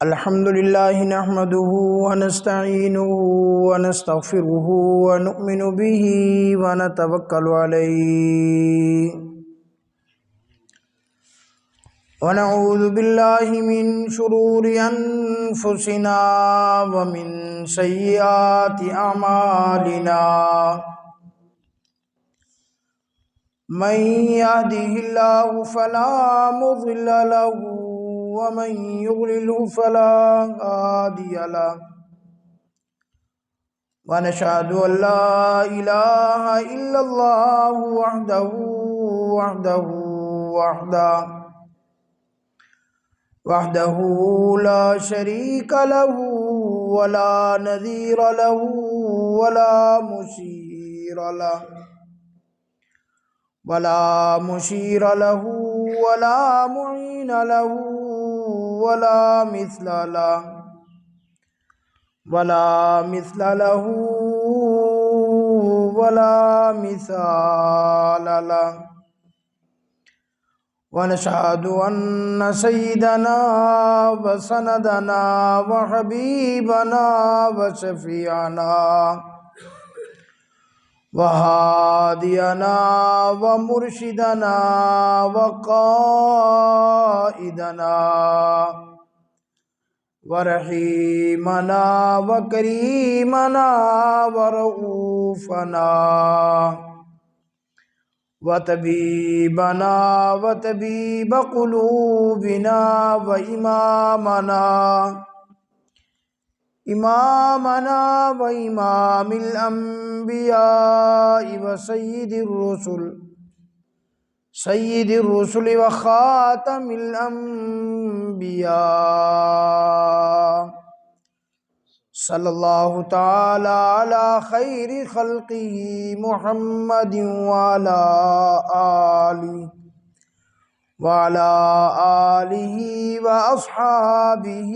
الحمد لله نحمده ونستعينه ونستغفره ونؤمن به ونتوكل عليه ونعوذ بالله من شرور أنفسنا ومن سيئات أعمالنا من يهده الله فلا مضل له ومن يضلل فلا هادي له ونشهد أن لا إله إلا الله وحده لا شريك له ولا نذير له ولا مشير له ولا معين له ولا مثل له ولا مثال له ونشهد أن سيدنا وسندنا وحبيبنا وشفيعنا وهادينا ومرشدنا وقائدنا ورحيمنا وكريمنا ورؤوفنا وطبيبنا وطبيب قلوبنا إمامنا وإمام الأنبياء وسيد الرسل وخاتم الأنبياء صلى الله تعالى على خير خلقه محمد وعلى آله وأصحابه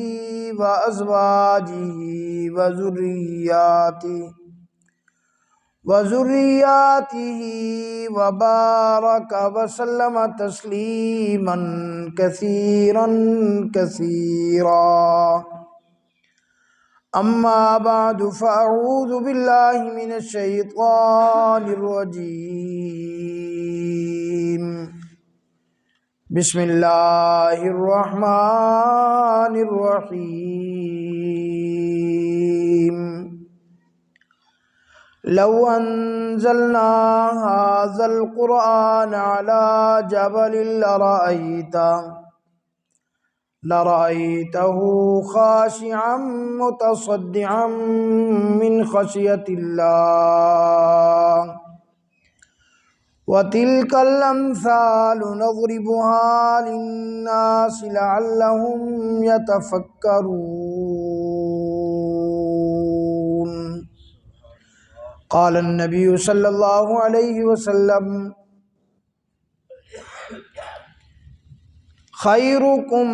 وأزواجه وذرياته وبارك وسلم تسليما كثيرا أما بعد فأعوذ بالله من الشيطان الرجيم بسم الله الرحمن الرحيم لو أنزلنا هذا القرآن على جبل لرأيته خاشعا متصدعا من خشية الله وتلك الأمثال نضربها للناس لعلهم يتفكرون قال النبي صلى الله عليه وسلم خيركم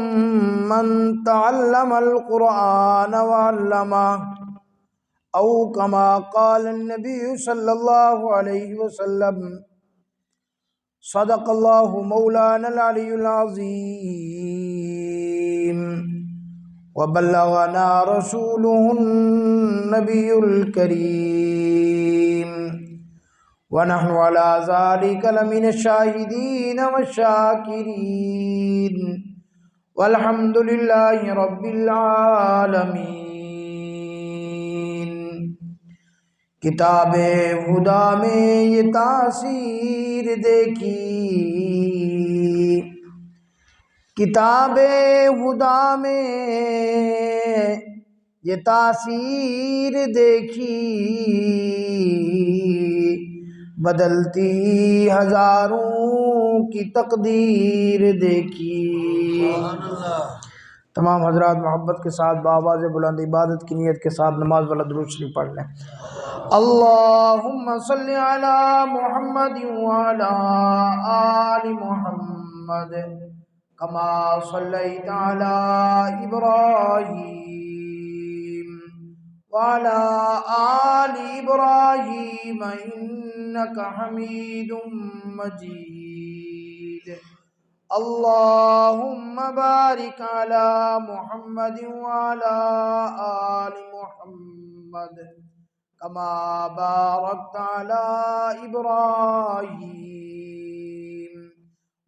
من تعلم القرآن وعلمه أو كما قال النبي صلى الله عليه وسلم صدق الله مولانا العلي العظيم وبلغنا رسوله النبي الكريم ونحن على ذلك لمن الشاهدين والشاكرين والحمد لله رب العالمين کتاب خدا میں یہ تاثیر دیکھی کتاب خدا میں یہ تاثیر دیکھی بدلتی ہزاروں کی تقدیر دیکھی تمام حضرات محبت کے ساتھ بآواز بلند عبادت کی نیت کے ساتھ نماز والا درود شریف پڑھ لیں اللہم صلی علی محمد وعلی آل محمد کما صلیت علی ابراہیم وعلى آل إبراهيم إنك حميد مجيد اللهم بارك على محمد وعلى آل محمد كما باركت على إبراهيم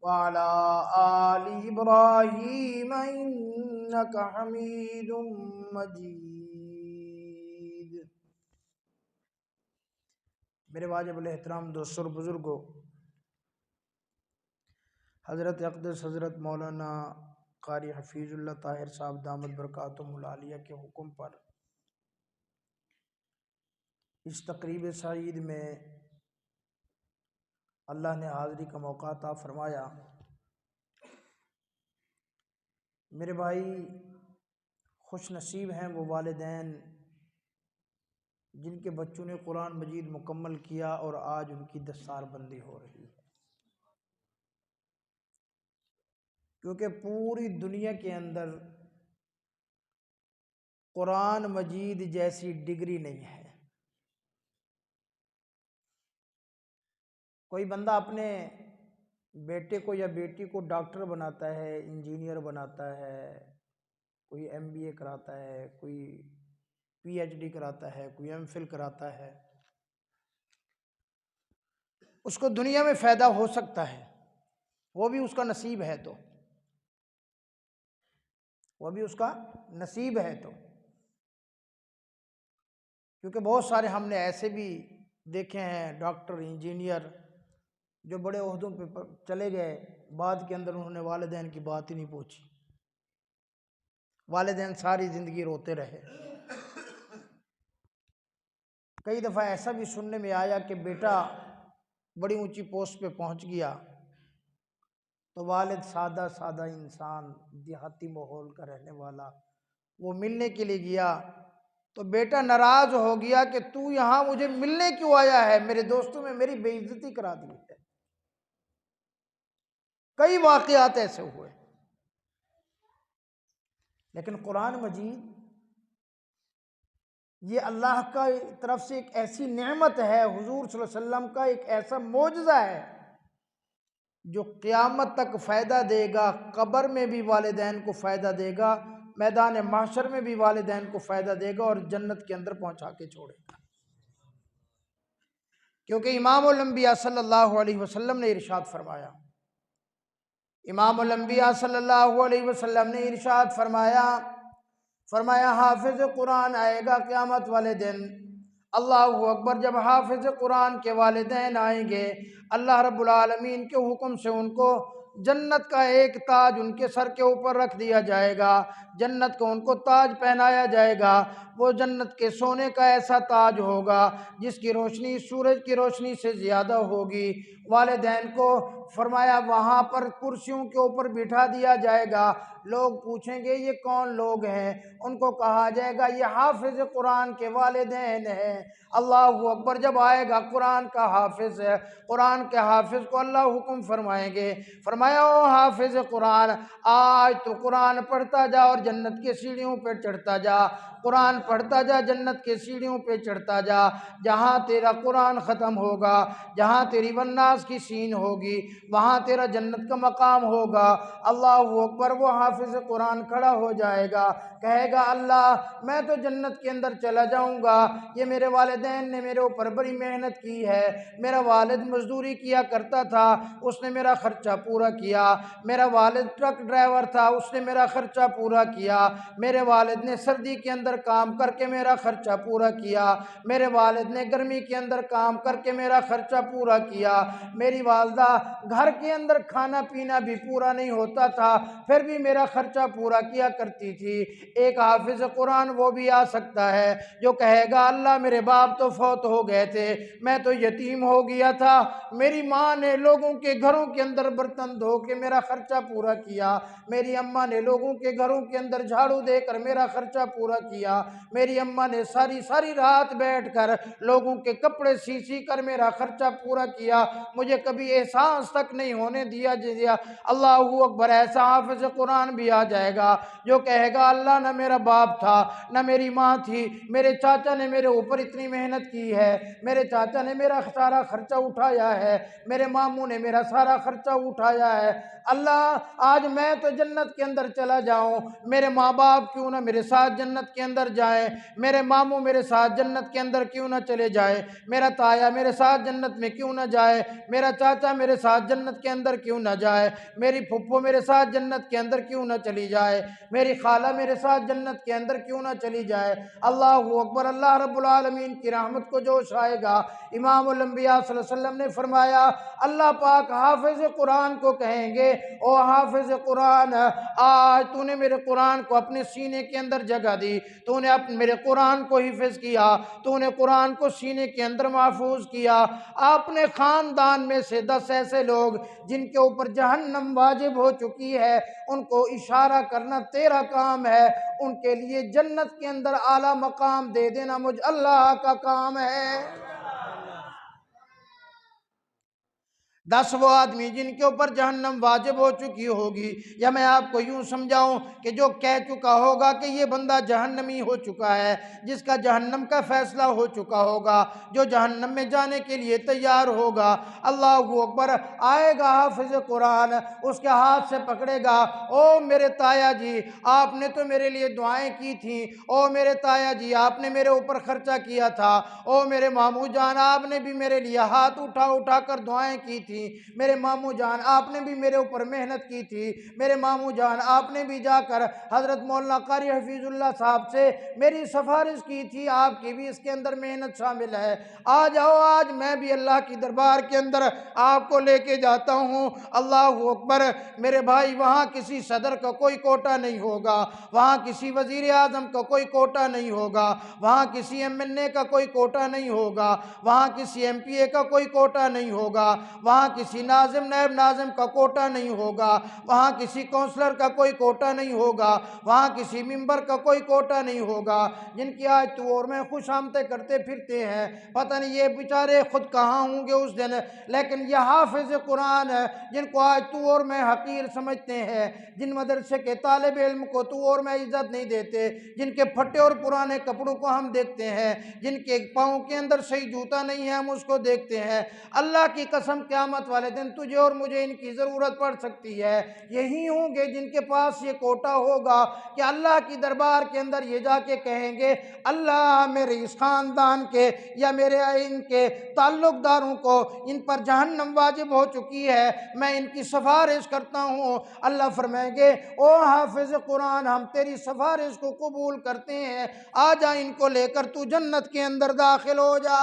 وعلى آل إبراهيم إنك حميد مجيد۔ میرے واجب الاحترام دوستوں اور بزرگوں، حضرت اقدس حضرت مولانا قاری حفیظ اللہ طاہر صاحب دامت برکاتہم العالیہ کے حکم پر اس تقریب سعید میں اللہ نے حاضری کا موقع عطا فرمایا۔ میرے بھائی، خوش نصیب ہیں وہ والدین جن کے بچوں نے قرآن مجید مکمل کیا اور آج ان کی دستار بندی ہو رہی ہے، کیونکہ پوری دنیا کے اندر قرآن مجید جیسی ڈگری نہیں ہے۔ کوئی بندہ اپنے بیٹے کو یا بیٹی کو ڈاکٹر بناتا ہے، انجینئر بناتا ہے، کوئی MBA کراتا ہے، کوئی PhD کراتا ہے، کوئی MPhil کراتا ہے، اس کو دنیا میں فائدہ ہو سکتا ہے، وہ بھی اس کا نصیب ہے تو، وہ بھی اس کا نصیب ہے تو، کیونکہ بہت سارے ہم نے ایسے بھی دیکھے ہیں ڈاکٹر انجینئر جو بڑے عہدوں پہ چلے گئے، بعد کے اندر انہوں نے والدین کی بات ہی نہیں پوچھی، والدین ساری زندگی روتے رہے۔ کئی دفعہ ایسا بھی سننے میں آیا کہ بیٹا بڑی اونچی پوسٹ پہ پہنچ گیا تو والد سادہ سادہ انسان، دیہاتی ماحول کا رہنے والا، وہ ملنے کے لیے گیا تو بیٹا ناراض ہو گیا کہ تو یہاں مجھے ملنے کیوں آیا ہے، میرے دوستوں میں میری بے عزتی کرا دی ہے۔ کئی واقعات ایسے ہوئے، لیکن قرآن مجید یہ اللہ کا طرف سے ایک ایسی نعمت ہے، حضور صلی اللہ علیہ وسلم کا ایک ایسا معجزہ ہے جو قیامت تک فائدہ دے گا، قبر میں بھی والدین کو فائدہ دے گا، میدان محشر میں بھی والدین کو فائدہ دے گا، اور جنت کے اندر پہنچا کے چھوڑے گا۔ کیونکہ امام الانبیاء صلی اللہ علیہ وسلم نے ارشاد فرمایا، امام الانبیاء صلی اللہ علیہ وسلم نے ارشاد فرمایا حافظ قرآن آئے گا قیامت والے دن۔ اللہ اکبر، جب حافظ قرآن کے والدین آئیں گے، اللہ رب العالمین کے حکم سے ان کو جنت کا ایک تاج ان کے سر کے اوپر رکھ دیا جائے گا، جنت کو ان کو تاج پہنایا جائے گا۔ وہ جنت کے سونے کا ایسا تاج ہوگا جس کی روشنی سورج کی روشنی سے زیادہ ہوگی۔ والدین کو فرمایا وہاں پر کرسیوں کے اوپر بٹھا دیا جائے گا، لوگ پوچھیں گے یہ کون لوگ ہیں، ان کو کہا جائے گا یہ حافظ قرآن کے والدین ہیں۔ اللہ اکبر، جب آئے گا قرآن کا حافظ ہے، قرآن کے حافظ کو اللہ حکم فرمائیں گے، فرمایا او حافظ قرآن، آج تو قرآن پڑھتا جا اور جنت کے سیڑھیوں پہ چڑھتا جا، قرآن پڑھتا جا، جنت کے سیڑھیوں پہ چڑھتا جا، جہاں تیرا قرآن ختم ہوگا، جہاں تیری والناس کی سین ہوگی، وہاں تیرا جنت کا مقام ہوگا۔ اللہ اکبر، وہ حافظ قرآن کھڑا ہو جائے گا، کہے گا اللہ میں تو جنت کے اندر چلا جاؤں گا، یہ میرے والدین نے میرے اوپر بڑی محنت کی ہے، میرا والد مزدوری کیا کرتا تھا، اس نے میرا خرچہ پورا کیا، میرا والد ٹرک ڈرائیور تھا، اس نے میرا خرچہ پورا کیا، میرے والد نے سردی کے اندر کام کر کے میرا خرچہ پورا کیا، میرے والد نے گرمی کے اندر کام کر کے میرا خرچہ پورا کیا، میری والدہ گھر کے اندر کھانا پینا بھی پورا نہیں ہوتا تھا پھر بھی میرا خرچہ پورا کیا کرتی تھی۔ ایک حافظ قرآن وہ بھی آ سکتا ہے جو کہے گا اللہ میرے باپ تو فوت ہو گئے تھے، میں تو یتیم ہو گیا تھا، میری ماں نے لوگوں کے گھروں کے اندر برتن دھو کے میرا خرچہ پورا کیا، میری اماں نے لوگوں کے گھروں کے اندر جھاڑو دے کر میرا خرچہ پورا کیا، میری اماں نے ساری رات بیٹھ کر لوگوں کے کپڑے سی کر میرا خرچہ پورا کیا، مجھے کبھی احساس تک نہیں ہونے دیا جزیا۔ اللہ اکبر، ایسا حافظ قرآن بھی آ جائے گا جو کہے گا اللہ نہ میرا باپ تھا نہ میری ماں تھی، میرے چاچا نے میرے اوپر اتنی محنت کی ہے، میرے چاچا نے میرا سارا خرچہ اٹھایا ہے، میرے ماموں نے میرا سارا خرچہ اٹھایا ہے، اللہ آج میں تو جنت کے اندر چلا جاؤں، میرے ماں باپ کیوں نہ میرے ساتھ جنت کے اندر جائیں، میرے ماموں میرے ساتھ جنت کے اندر کیوں نہ چلے جائیں، میرا تایا میرے ساتھ جنت میں کیوں نہ جائے، میرا چاچا میرے ساتھ جنت کے اندر کیوں نہ جائے، میری پھپھو میرے ساتھ جنت کے اندر کیوں نہ چلی جائے، میری خالہ میرے ساتھ جنت کے اندر کیوں نہ چلی جائے۔ اللہ اکبر، اللہ رب العالمین کی رحمت کو جوش آئے گا۔ امام الانبیاء صلی اللہ علیہ وسلم نے فرمایا اللہ پاک حافظ قرآن کو کہیں گے او حافظ قرآن، آج تو نے میرے قرآن کو اپنے سینے کے اندر جگہ دی، تو نے میرے قرآن کو حفظ کیا، تو نے قرآن کو سینے کے اندر محفوظ کیا، اپنے خاندان میں سے 10 ایسے لوگ جن کے اوپر جہنم واجب ہو چکی ہے ان کو اشارہ کرنا تیرا کام ہے، ان کے لیے جنت کے اندر اعلیٰ مقام دے دینا مجھ اللہ کا کام ہے۔ 10 وہ آدمی جن کے اوپر جہنم واجب ہو چکی ہوگی، یا میں آپ کو یوں سمجھاؤں کہ جو کہہ چکا ہوگا کہ یہ بندہ جہنمی ہو چکا ہے، جس کا جہنم کا فیصلہ ہو چکا ہوگا، جو جہنم میں جانے کے لیے تیار ہوگا، اللہ اکبر، آئے گا حافظ قرآن، اس کے ہاتھ سے پکڑے گا، او میرے تایا جی آپ نے تو میرے لیے دعائیں کی تھیں، او میرے تایا جی آپ نے میرے اوپر خرچہ کیا تھا، او میرے ماموں جان آپ نے بھی میرے لیے ہاتھ اٹھا اٹھا کر دعائیں کی تھی، میرے ماموں جان آپ نے بھی میرے اوپر محنت کی تھی، میرے ماموں جان آپ نے بھی جا کر حضرت مولانا قاری حفیظ اللہ صاحب سے میری سفارش کی تھی، آپ کی بھی اس کے اندر محنت شامل ہے، آ جاؤ آج میں بھی اللہ کی دربار کے اندر آپ کو لے کے جاتا ہوں۔ اللہ اکبر، میرے بھائی وہاں کسی صدر کا کوئی کوٹا نہیں ہوگا، وہاں کسی وزیر اعظم کا کوئی کوٹا نہیں ہوگا، وہاں کسی MLA کا کوئی کوٹا نہیں ہوگا، وہاں کسی MPA کا کوئی کوٹا نہیں ہوگا، وہاں کسی ناظم نائب ناظم کا کوٹا نہیں ہوگا، وہاں کسی کونسلر کا کوئی کوٹا نہیں ہوگا، وہاں کسی ممبر کا کوئی کوٹا نہیں ہوگا، جن کی آج تو اور میں خوش آمدیں کرتے پھرتے ہیں، پتہ نہیں یہ بیچارے خود کہاں ہوں گے اس دن، لیکن یہ حافظ قرآن ہے جن کو آج تو اور میں حقیر سمجھتے ہیں، جن مدرسے کے طالب علم کو تو اور میں عزت نہیں دیتے، جن کے پھٹے اور پرانے کپڑوں کو ہم دیکھتے ہیں، جن کے پاؤں کے اندر صحیح جوتا نہیں ہے ہم اس کو دیکھتے ہیں، اللہ کی قسم قیامت والے دن تجھے اور مجھے ان کی ضرورت پڑ سکتی ہے، یہی ہوں گے جن کے پاس یہ کوٹا ہوگا کہ اللہ کی دربار کے اندر یہ جا کے کہیں گے اللہ میرے اس خاندان کے یا میرے ان کے تعلق داروں کو ان پر جہنم واجب ہو چکی ہے، میں ان کی سفارش کرتا ہوں، اللہ فرمائیں گے او حافظ قرآن ہم تیری سفارش کو قبول کرتے ہیں، آ جا ان کو لے کر تو جنت کے اندر داخل ہو جا۔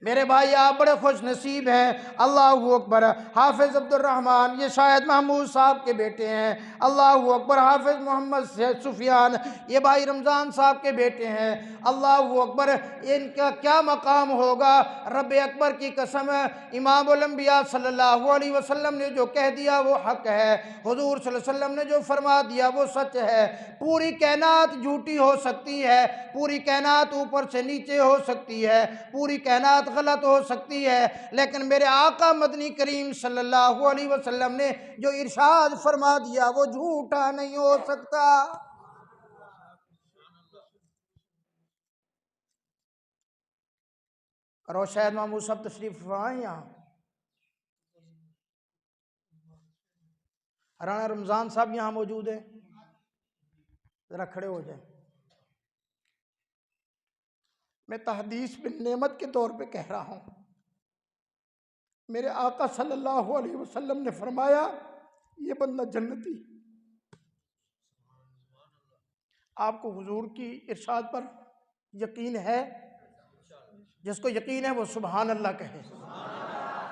میرے بھائی آپ بڑے خوش نصیب ہیں، اللہ اکبر، حافظ عبد الرحمن یہ شاہد محمود صاحب کے بیٹے ہیں، اللہ اکبر، حافظ محمد سفیان یہ بھائی رمضان صاحب کے بیٹے ہیں، اللہ اکبر، ان کا کیا مقام ہوگا، رب اکبر کی قسم امام الانبیاء صلی اللہ علیہ وسلم نے جو کہہ دیا وہ حق ہے، حضور صلی اللہ علیہ وسلم نے جو فرما دیا وہ سچ ہے، پوری کائنات جھوٹی ہو سکتی ہے، پوری کائنات اوپر سے نیچے ہو سکتی ہے، پوری کائنات غلط ہو سکتی ہے، لیکن میرے آقا مدنی کریم صلی اللہ علیہ وسلم نے جو ارشاد فرما دیا وہ جھوٹا نہیں ہو سکتا۔ اور شاید محمود صاحب تشریف فرمائیں یہاں، رانا رمضان صاحب یہاں موجود ہیں، ذرا کھڑے ہو جائیں، میں تحدیث بن نعمت کے طور پہ کہہ رہا ہوں، میرے آقا صلی اللہ علیہ وسلم نے فرمایا یہ بندہ جنتی، آپ کو حضور کی ارشاد پر یقین ہے؟ جس کو یقین ہے وہ سبحان اللہ کہے۔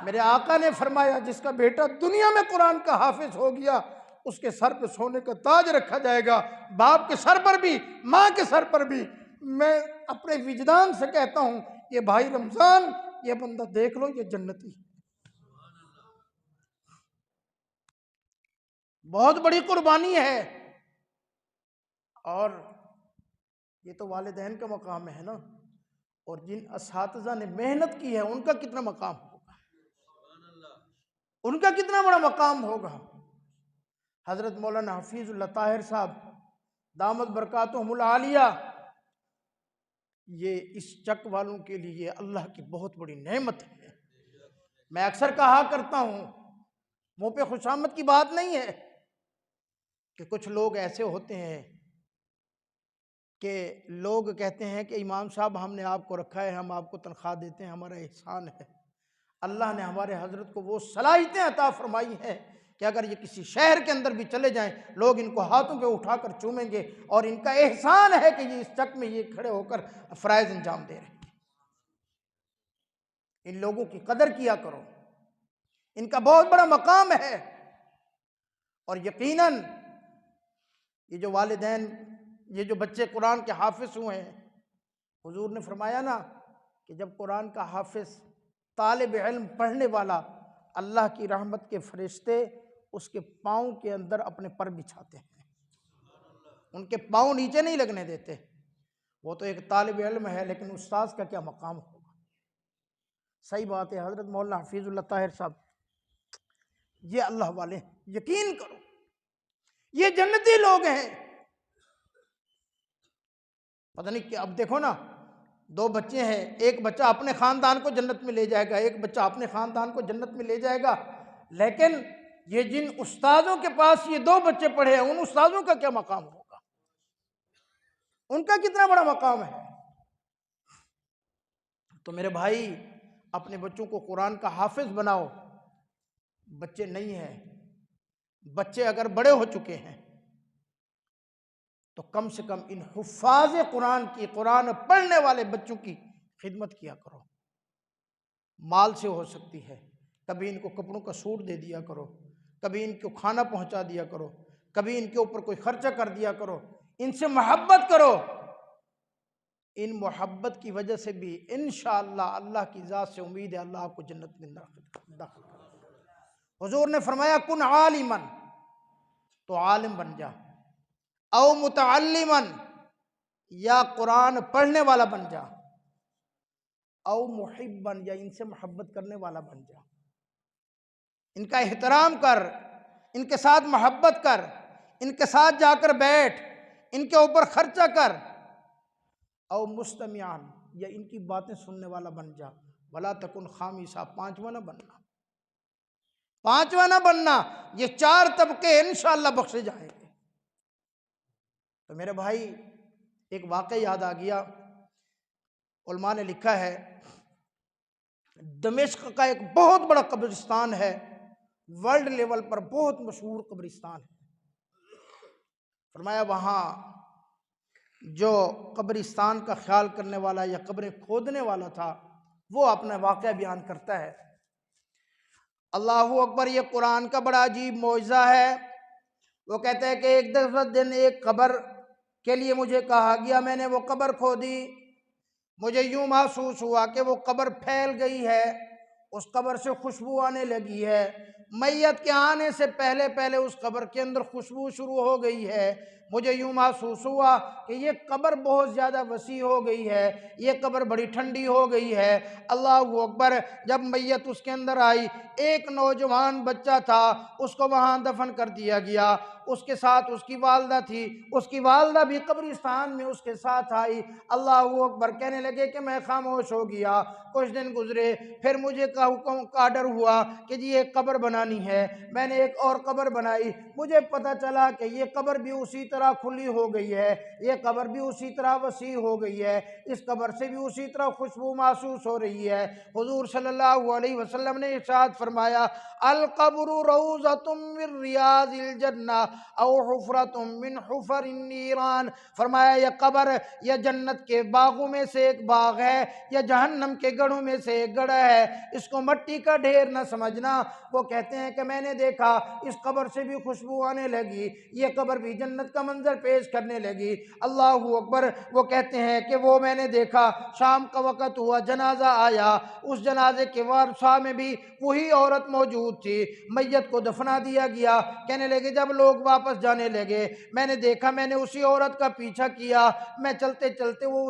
میرے آقا نے فرمایا جس کا بیٹا دنیا میں قرآن کا حافظ ہو گیا اس کے سر پہ سونے کا تاج رکھا جائے گا، باپ کے سر پر بھی ماں کے سر پر بھی، میں اپنے وجدان سے کہتا ہوں یہ بھائی رمضان یہ بندہ دیکھ لو یہ جنتی، بہت بڑی قربانی ہے، اور یہ تو والدین کا مقام ہے نا، اور جن اساتذہ نے محنت کی ہے ان کا کتنا مقام ہوگا، ان کا کتنا بڑا مقام ہوگا۔ حضرت مولانا حفیظ اللہ طاہر صاحب دامت برکاتہم العالیہ، یہ اس چک والوں کے لیے اللہ کی بہت بڑی نعمت ہے۔ میں اکثر کہا کرتا ہوں، منہ پہ خوشامد کی بات نہیں ہے، کہ کچھ لوگ ایسے ہوتے ہیں کہ لوگ کہتے ہیں کہ امام صاحب ہم نے آپ کو رکھا ہے، ہم آپ کو تنخواہ دیتے ہیں، ہمارا احسان ہے۔ اللہ نے ہمارے حضرت کو وہ صلاحیتیں عطا فرمائی ہیں کہ اگر یہ کسی شہر کے اندر بھی چلے جائیں لوگ ان کو ہاتھوں پہ اٹھا کر چومیں گے، اور ان کا احسان ہے کہ یہ اس چک میں یہ کھڑے ہو کر فرائض انجام دے رہے ہیں۔ ان لوگوں کی قدر کیا کرو، ان کا بہت بڑا مقام ہے۔ اور یقیناً یہ جو والدین، یہ جو بچے قرآن کے حافظ ہوئے ہیں، حضور نے فرمایا نا کہ جب قرآن کا حافظ طالب علم پڑھنے والا، اللہ کی رحمت کے فرشتے اس کے پاؤں کے اندر اپنے پر بچھاتے ہیں، ان کے پاؤں نیچے نہیں لگنے دیتے۔ وہ تو ایک طالب علم ہے، لیکن استاذ کا کیا مقام ہوگا۔ صحیح بات ہے، حضرت مولانا حفیظ اللہ طاہر صاحب یہ اللہ والے ہیں، یقین کرو یہ جنتی لوگ ہیں۔ پتہ نہیں کہ اب دیکھو نا، دو بچے ہیں، ایک بچہ اپنے خاندان کو جنت میں لے جائے گا، ایک بچہ اپنے خاندان کو جنت میں لے جائے گا، لیکن یہ جن استاذوں کے پاس یہ دو بچے پڑھے ہیں، ان استاذوں کا کیا مقام ہوگا، ان کا کتنا بڑا مقام ہے۔ تو میرے بھائی، اپنے بچوں کو قرآن کا حافظ بناؤ۔ بچے نہیں ہیں، بچے اگر بڑے ہو چکے ہیں تو کم سے کم ان حفاظ قرآن کی، قرآن پڑھنے والے بچوں کی خدمت کیا کرو۔ مال سے ہو سکتی ہے، کبھی ان کو کپڑوں کا سوٹ دے دیا کرو، کبھی ان کو کھانا پہنچا دیا کرو، کبھی ان کے اوپر کوئی خرچہ کر دیا کرو، ان سے محبت کرو۔ ان محبت کی وجہ سے بھی انشاءاللہ اللہ کی ذات سے امید ہے اللہ آپ کو جنت میں داخل کرے۔ حضور نے فرمایا کن عالماً، تو عالم بن جا، او متعلماً، یا قرآن پڑھنے والا بن جا، او محباً، یا ان سے محبت کرنے والا بن جا۔ ان کا احترام کر، ان کے ساتھ محبت کر، ان کے ساتھ جا کر بیٹھ، ان کے اوپر خرچہ کر۔ او مستمعان، یا ان کی باتیں سننے والا بن جا۔ ولا تکن خامسا، پانچواں نہ بننا، پانچواں نہ بننا۔ یہ چار طبقے انشاءاللہ بخشے جائیں گے۔ تو میرے بھائی، ایک واقعہ یاد آ گیا، علماء نے لکھا ہے دمشق کا ایک بہت بڑا قبرستان ہے، ورلڈ لیول پر بہت مشہور قبرستان ہے۔ فرمایا وہاں جو قبرستان کا خیال کرنے والا یا قبریں کھودنے والا تھا، وہ اپنا واقعہ بیان کرتا ہے۔ اللہ اکبر، یہ قرآن کا بڑا عجیب معجزہ ہے۔ وہ کہتا ہے کہ ایک دن ایک قبر کے لیے مجھے کہا گیا، میں نے وہ قبر کھودی، مجھے یوں محسوس ہوا کہ وہ قبر پھیل گئی ہے، اس قبر سے خوشبو آنے لگی ہے، میت کے آنے سے پہلے پہلے اس قبر کے اندر خوشبو شروع ہو گئی ہے۔ مجھے یوں محسوس ہوا کہ یہ قبر بہت زیادہ وسیع ہو گئی ہے، یہ قبر بڑی ٹھنڈی ہو گئی ہے۔ اللہ اکبر، جب میت اس کے اندر آئی، ایک نوجوان بچہ تھا، اس کو وہاں دفن کر دیا گیا، اس کے ساتھ اس کی والدہ تھی، اس کی والدہ بھی قبرستان میں اس کے ساتھ آئی۔ اللہ اکبر، کہنے لگے کہ میں خاموش ہو گیا۔ کچھ دن گزرے، پھر مجھے حکم کا آرڈر ہوا کہ جی ایک قبر بنانی ہے۔ میں نے ایک اور قبر بنائی، مجھے پتہ چلا کہ یہ قبر بھی اسی طرح کھلی ہو گئی ہے، یہ قبر بھی اسی طرح وسیع ہو گئی ہے، اس قبر سے بھی اسی طرح خوشبو محسوس ہو رہی ہے۔ حضور صلی اللہ علیہ وسلم نے ارشاد فرمایا القبر روضۃ من ریاض الجنہ او حفرۃ من حفر النیران۔ فرمایا یہ قبر یا جنت کے باغوں میں سے ایک باغ ہے یا جہنم کے گڑھوں میں سے ایک گڑھ ہے، اس کو مٹی کا ڈھیر نہ سمجھنا۔ وہ کہتے ہیں کہ میں نے دیکھا اس قبر سے بھی خوشبو آنے لگی، یہ قبر بھی جنت کا منظر پیش کرنے لگی۔ اللہ اکبر۔ وہ کہتے ہیں کہ وہ میں نے دیکھا، شام کا وقت ہوا، جنازہ آیا، اس جنازے کے ورثہ میں بھی وہی عورت موجود تھی، میت کو دفنا دیا گیا۔ کہنے لگے جب لوگ واپس جانے لگے میں نے دیکھا، میں نے اسی عورت کا پیچھا کیا، میں چلتے چلتے وہ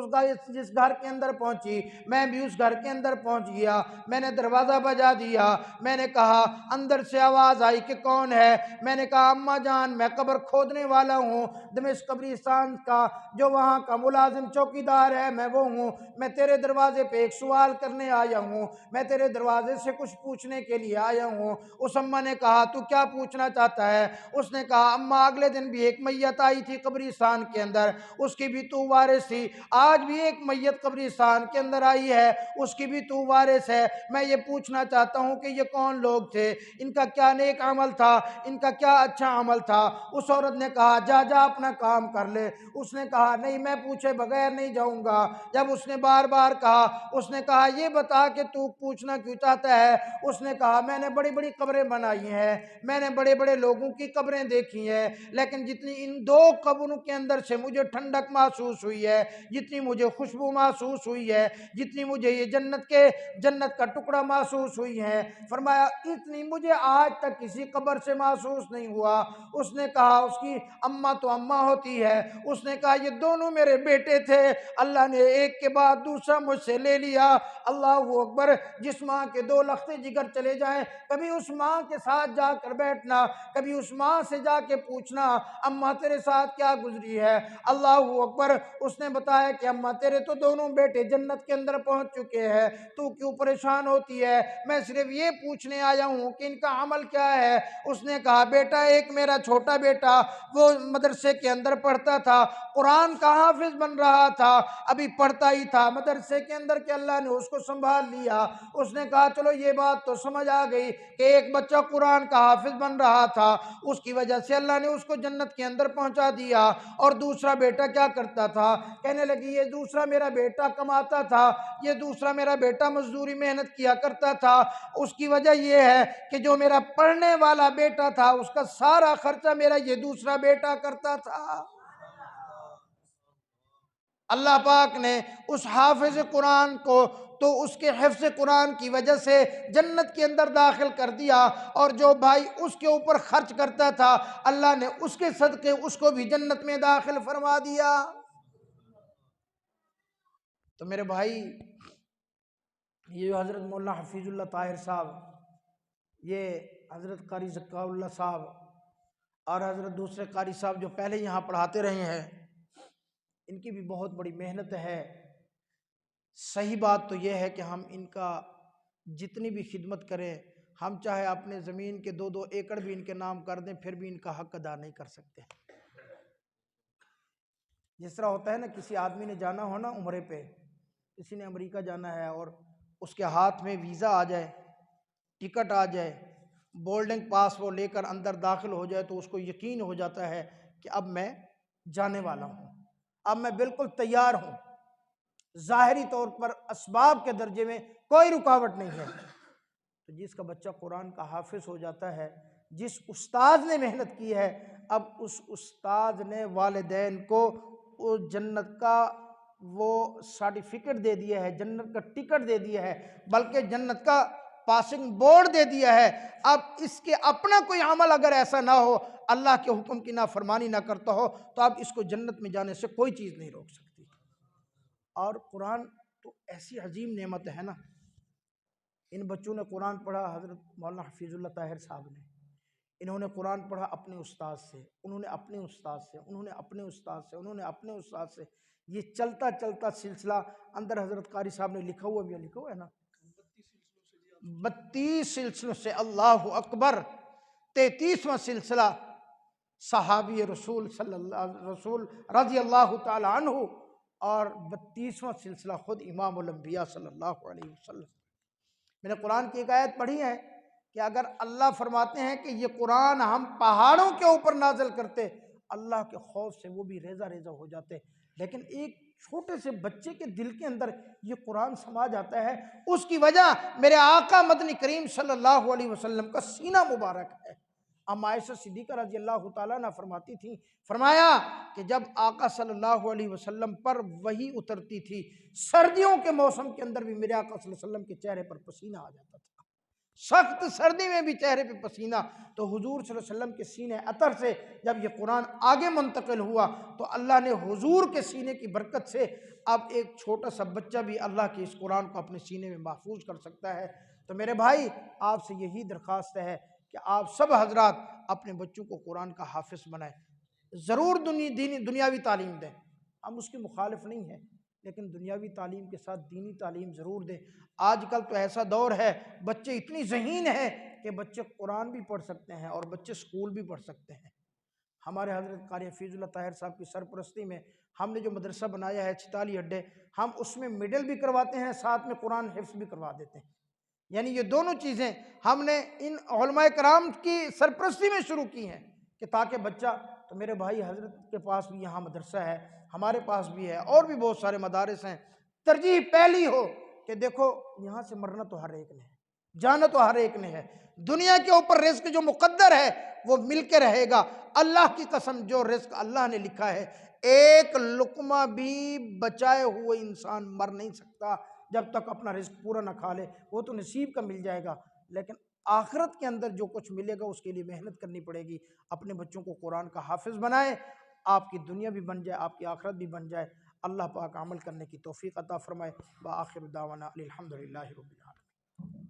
جس گھر کے اندر پہنچی میں بھی اس گھر کے اندر پہنچ گیا۔ میں نے دروازہ بجا دیا، میں نے کہا، اندر سے آواز آئی کہ کون ہے؟ میں نے کہا اماں جان میں قبر کھودنے والا ہوں، دمشق قبرستان کا جو وہاں کا ملازم چوکیدار ہے میں وہ ہوں، میں تیرے دروازے پہ ایک سوال کرنے آیا ہوں، میں تیرے دروازے سے کچھ پوچھنے کے لیے آیا ہوں۔ اس اماں نے کہا تو کیا پوچھنا چاہتا ہے؟ اس نے کہا اماں اگلے دن بھی ایک میت آئی تھی قبرستان کے اندر، اس کی بھی تو وارث تھی، آج بھی ایک میت قبرستان کے اندر آئی ہے، اس کی بھی تو وارث ہے، میں یہ پوچھنا چاہتا ہوں کہ یہ کون لوگ تھے، ان کا کیا نیک عمل تھا، ان کا کیا اچھا عمل تھا؟ اس عورت نے کہا جا جا اپنا کام کر لے۔ اس نے کہا نہیں میں پوچھے بغیر نہیں جاؤں گا۔ جب اس نے بار بار کہا، اس نے کہا یہ بتا کہ تو پوچھنا کیوں چاہتا ہے؟ اس نے کہا میں نے بڑی بڑی قبریں بنائی ہیں، میں نے بڑے بڑے لوگوں کی قبریں دیکھی ہیں، لیکن جتنی ان دو قبروں کے اندر سے مجھے ٹھنڈک محسوس ہوئی ہے، جتنی مجھے خوشبو محسوس ہوئی ہے، جتنی مجھے یہ جنت کا ٹکڑا محسوس ہوئی ہے، فرمایا اتنی مجھے آج تک کسی قبر سے محسوس نہیں ہوا۔ اس نے کہا اس کی اماں تو اماں ہوتی ہے، اس نے کہا یہ دونوں میرے بیٹے تھے، اللہ نے ایک کے بعد دوسرا مجھ سے لے لیا۔ اللہ اکبر۔ جس ماں کے دو لختے جگر چلے جائیں، کبھی اس ماں کے ساتھ جا کر بیٹھنا، کبھی اس ماں سے جا کے پوچھنا اماں تیرے ساتھ کیا گزری ہے۔ اللہ اکبر۔ اس نے بتایا کہ اماں تیرے تو دونوں بیٹے جنت کے اندر پہنچ چکے ہیں، تو کیوں پریشان ہوتی ہے؟ میں صرف یہ پوچھنے آیا ہوں کہ ان کا عمل کیا ہے۔ اس نے کہا بیٹا ایک میرا چھوٹا بیٹا وہ مدرسے کے اندر پڑھتا تھا، قرآن کا حافظ بن رہا تھا، ابھی پڑھتا ہی تھا مدرسے کے اندر کہ اللہ نے اس کو سنبھال لیا۔ اس نے کہا چلو یہ بات تو سمجھ آ گئی کہ ایک بچہ قرآن کا حافظ بن رہا تھا، اس کی وجہ سے اللہ نے اس کو جنت کے اندر پہنچا دیا، اور دوسرا بیٹا کیا کرتا تھا؟ کہنے لگی یہ دوسرا میرا بیٹا کماتا تھا، یہ دوسرا میرا بیٹا مزدوری محنت کیا کرتا تھا، اس کی وجہ یہ ہے کہ جو میرا پڑھنے والا بیٹا تھا اس کا سارا خرچہ میرا یہ دوسرا بیٹا کرتا تھا۔ اللہ پاک نے اس حافظ قرآن کو تو اس کے حفظ قرآن کی وجہ سے جنت کے اندر داخل کر دیا، اور جو بھائی اس کے اوپر خرچ کرتا تھا اللہ نے اس کے صدقے اس کو بھی جنت میں داخل فرما دیا۔ تو میرے بھائی یہ جو حضرت مولانا حفیظ اللہ طاہر صاحب، یہ حضرت قاری ذکا اللہ صاحب اور حضرت دوسرے قاری صاحب جو پہلے یہاں پڑھاتے رہے ہیں، ان کی بھی بہت بڑی محنت ہے۔ صحیح بات تو یہ ہے کہ ہم ان کا جتنی بھی خدمت کریں، ہم چاہے اپنے زمین کے 2-2 ایکڑ بھی ان کے نام کر دیں پھر بھی ان کا حق ادا نہیں کر سکتے۔ جس طرح ہوتا ہے نا کسی آدمی نے جانا ہو نا عمرے پہ، کسی نے امریکہ جانا ہے اور اس کے ہاتھ میں ویزا آ جائے، ٹکٹ آ جائے، بورڈنگ پاس وہ لے کر اندر داخل ہو جائے تو اس کو یقین ہو جاتا ہے کہ اب میں جانے والا ہوں، اب میں بالکل تیار ہوں، ظاہری طور پر اسباب کے درجے میں کوئی رکاوٹ نہیں ہے۔ تو جس کا بچہ قرآن کا حافظ ہو جاتا ہے، جس استاد نے محنت کی ہے، اب اس استاد نے والدین کو وہ جنت کا وہ سرٹیفکیٹ دے دیا ہے، جنت کا ٹکٹ دے دیا ہے، بلکہ جنت کا پاسنگ بورڈ دے دیا ہے۔ اب اس کے اپنا کوئی عمل اگر ایسا نہ ہو، اللہ کے حکم کی نافرمانی نہ کرتا ہو، تو اب اس کو جنت میں جانے سے کوئی چیز نہیں روک سکتی۔ اور قرآن تو ایسی عظیم نعمت ہے نا، ان بچوں نے قرآن پڑھا حضرت مولانا حفیظ اللہ طاہر صاحب نے، انہوں نے قرآن پڑھا اپنے استاد سے، انہوں نے اپنے استاد سے، انہوں نے اپنے استاد سے، انہوں نے اپنے استاد سے، یہ چلتا چلتا سلسلہ اندر حضرت قاری صاحب نے لکھا ہوا بھی لکھا ہوا ہے نا، 32 سلسلوں سے، اللہ اکبر، 33واں سلسلہ صحابی رسول رسول رضی اللہ تعالی عنہ، اور 32واں سلسلہ خود امام الانبیاء صلی اللہ علیہ وسلم۔ میں نے قرآن کی ایک آیت پڑھی ہے کہ اگر اللہ فرماتے ہیں کہ یہ قرآن ہم پہاڑوں کے اوپر نازل کرتے، اللہ کے خوف سے وہ بھی ریزہ ریزہ ہو جاتے، لیکن ایک چھوٹے سے بچے کے دل کے اندر یہ قرآن سما جاتا ہے، اس کی وجہ میرے آقا مدنی کریم صلی اللہ علیہ وسلم کا سینہ مبارک ہے۔ اما عائشہ صدیقہ رضی اللہ تعالیٰ عنہ فرماتی تھیں، فرمایا کہ جب آقا صلی اللہ علیہ وسلم پر وحی اترتی تھی، سردیوں کے موسم کے اندر بھی میرے آقا صلی اللہ علیہ وسلم کے چہرے پر پسینہ آ جاتا تھا، سخت سردی میں بھی چہرے پہ پسینہ۔ تو حضور صلی اللہ علیہ وسلم کے سینے عطر سے جب یہ قرآن آگے منتقل ہوا تو اللہ نے حضور کے سینے کی برکت سے اب ایک چھوٹا سا بچہ بھی اللہ کے اس قرآن کو اپنے سینے میں محفوظ کر سکتا ہے۔ تو میرے بھائی، آپ سے یہی درخواست ہے کہ آپ سب حضرات اپنے بچوں کو قرآن کا حافظ بنائیں، ضرور دنیاوی تعلیم دیں، ہم اس کی مخالف نہیں ہیں، لیکن دنیاوی تعلیم کے ساتھ دینی تعلیم ضرور دیں۔ آج کل تو ایسا دور ہے، بچے اتنی ذہین ہیں کہ بچے قرآن بھی پڑھ سکتے ہیں اور بچے سکول بھی پڑھ سکتے ہیں۔ ہمارے حضرت قاری حفیظ اللہ طاہر صاحب کی سرپرستی میں ہم نے جو مدرسہ بنایا ہے 46 اڈے، ہم اس میں مڈل بھی کرواتے ہیں، ساتھ میں قرآن حفظ بھی کروا دیتے ہیں۔ یعنی یہ دونوں چیزیں ہم نے ان علماء کرام کی سرپرستی میں شروع کی ہیں کہ تاکہ بچہ، تو میرے بھائی حضرت کے پاس بھی یہاں مدرسہ ہے، ہمارے پاس بھی ہے، اور بھی بہت سارے مدارس ہیں۔ ترجیح پہلی ہو کہ دیکھو یہاں سے مرنا تو ہر ایک نے ہے، جانا تو ہر ایک نے ہے، دنیا کے اوپر رزق جو مقدر ہے وہ مل کے رہے گا۔ اللہ کی قسم، جو رزق اللہ نے لکھا ہے، ایک لقمہ بھی بچائے ہوئے انسان مر نہیں سکتا جب تک اپنا رزق پورا نہ کھا لے، وہ تو نصیب کا مل جائے گا، لیکن آخرت کے اندر جو کچھ ملے گا اس کے لیے محنت کرنی پڑے گی۔ اپنے بچوں کو قرآن کا حافظ بنائیں، آپ کی دنیا بھی بن جائے، آپ کی آخرت بھی بن جائے۔ اللہ پاک عمل کرنے کی توفیق عطا فرمائے۔ وآخر دعوانا الحمدللہ رب العالمین۔